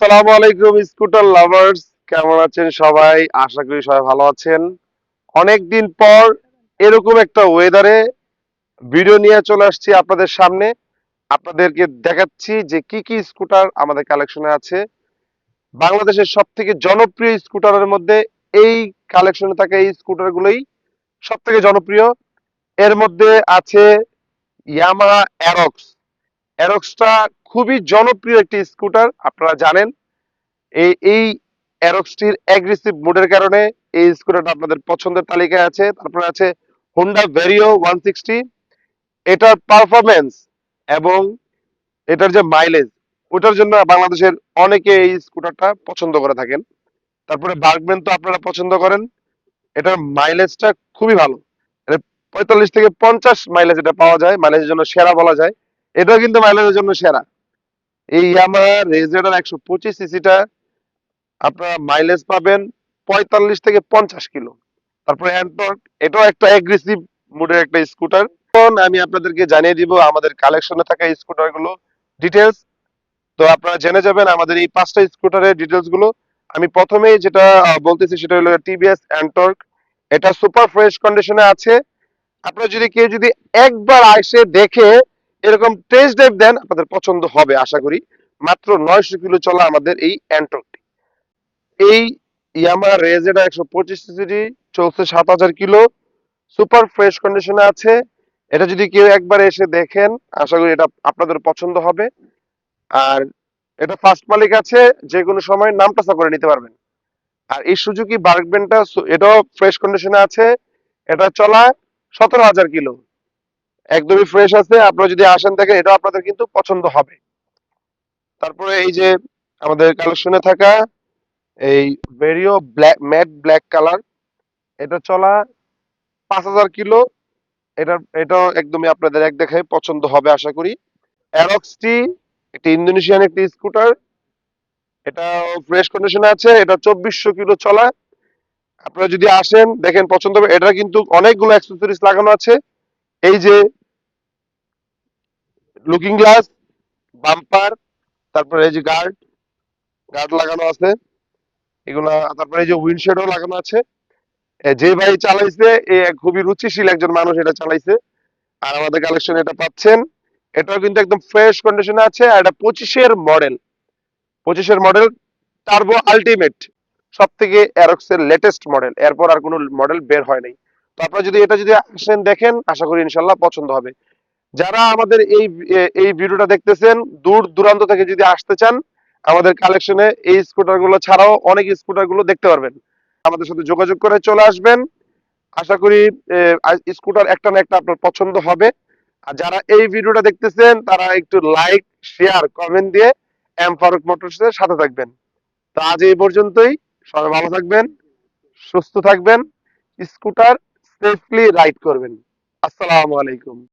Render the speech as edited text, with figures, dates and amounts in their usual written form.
আসসালামু আলাইকুম scooter lovers, কেমন আছেন সবাই? আশা করি সবাই ভালো আছেন। অনেকদিন পর এরকম একটা ওয়েদারে ভিডিও নিয়ে চলে আসছি আপনাদের সামনে। আপনাদেরকে দেখাচ্ছি যে কি কি স্কুটার আমাদের কালেকশনে আছে। বাংলাদেশের সব থেকে জনপ্রিয় স্কুটারের মধ্যে এই কালেকশনে থাকা এই স্কুটারগুলোই সব থেকে জনপ্রিয়। এর মধ্যে আছে ইয়ামাহা অ্যারক্স। অ্যারক্সটা খুবই জনপ্রিয় একটি স্কুটার, আপনারা জানেন। এই অ্যারক্সটির অ্যাগ্রেসিভ মোডের কারণে এই স্কুটারটা আপনাদের পছন্দের তালিকায় আছে। তারপরে আছে হোন্ডা ভেরিও 160। এটার পারফরমেন্স এবং এটার যে মাইলেজ, ওটার জন্য বাংলাদেশের অনেকে এই স্কুটারটা পছন্দ করে থাকেন। তারপরে বার্গম্যান তো আপনারা পছন্দ করেন। এটার মাইলেজটা খুবই ভালো। এটা 45 থেকে 50 মাইলেজ এটা পাওয়া যায়, মাইলেজের জন্য সেরা বলা যায়। এটাও কিন্তু মাইলেজের জন্য সেরা। এই ইয়ামাহা রেজেডার 125 সিসিটা আপনারা মাইলেজ পাবেন 45 থেকে 50 কিলো। তারপরে অ্যান্টর্ক, এটাও একটা অ্যাগ্রেসিভ মোডের একটা স্কুটার। এখন আমি আপনাদেরকে জানিয়ে দিব আমাদের কালেকশনে থাকা স্কুটার গুলো ডিটেলস। তো আপনারা জেনে যাবেন আমাদের এই 5টা স্কুটারের ডিটেলস গুলো। আমি প্রথমেই যেটা বলতেছি সেটা হলো টিভিএস অ্যান্টর্ক। এটা সুপার ফ্রেশ কন্ডিশনে আছে। আপনারা যদি কেউ একবার এসে দেখে এরকম টেস্ট ড্রাইভ দেন, আপনাদের পছন্দ হবে আশা করি। মাত্র 900 কিলো চলা আমাদের এই অ্যান্টর্কটি। এই ইয়ামাহা রেজেডা 125 সিসি চলছে 7,000 কিলো, সুপার ফ্রেশ কন্ডিশনে আছে। এটা যদি কেউ একবার এসে দেখেন, আশা করি এটা আপনাদের পছন্দ হবে। আর এটা ফার্স্ট মালিক আছে, যে কোনো সময় নাম টাচা করে নিতে পারবেন। আর এই সুজুকি বার্গম্যানটা এটাও ফ্রেশ কন্ডিশনে আছে। এটা চলা 17,000 কিলো, একদমই ফ্রেশ আছে। আপনারা যদি আসেন দেখেন, এটা আপনাদের কিন্তু পছন্দ হবে। তারপরে এই যে আমাদের কালেকশনে থাকা এই ভেরিও ব্ল্যাক, ম্যাট ব্ল্যাক কালার, এটা চলা 5,000 কিলো। এটাও একদমই আপনাদের এক দেখায় পছন্দ হবে আশা করি। অ্যারক্সটি একটি ইন্দোনেশিয়ান একটি স্কুটার। এটা ফ্রেশ কন্ডিশনে আছে। এটা 2,400 কিলো চলা। আপনারা যদি আসেন দেখেন পছন্দ হবে। এটা কিন্তু অনেকগুলো অ্যাক্সেসরিজ লাগানো আছে। এই যে লুকিং গ্লাস, বাম্পার, তারপরে এই যে গার্ড গার্ড লাগানো আছে এগুলা। তারপরে এই যে উইন্ডশেডও লাগানো আছে। যে ভাই চালাইছে এ খুবই রুচিশীল একজন মানুষ এটা চালাইছে। আর আমাদের কালেকশন এটা পাচ্ছেন। এটাও কিন্তু একদম ফ্রেশ কন্ডিশনে আছে। আর এটা 25-এর মডেল টার্বো আলটিমেট, সব থেকে অ্যারক্সের লেটেস্ট মডেল। এরপর আর কোনো মডেল বের হয় নাই। তো আপনারা যদি আসেন দেখেন, আশা করি ইনশাল্লাহ পছন্দ হবে। যারা আমাদের এই ভিডিওটা দেখতেছেন, দূর দূরান্ত থেকে যদি আসতে চান, আমাদের কালেকশনে এই স্কুটার গুলো ছাড়াও অনেক স্কুটার গুলো দেখতে পারবেন। আমাদের সাথে যোগাযোগ করে চলে আসবেন। আশা করি স্কুটার একটা না একটা আপনার পছন্দ হবে। আর যারা এই ভিডিওটা দেখতেছেন, তারা একটু লাইক, শেয়ার, কমেন্ট দিয়ে এম ফারুক মোটরস এর সাথে থাকবেন। তো আজ এই পর্যন্তই। সবাই ভালো থাকবেন, সুস্থ থাকবেন, স্কুটার সেফলি রাইড করবেন। আসসালামু আলাইকুম।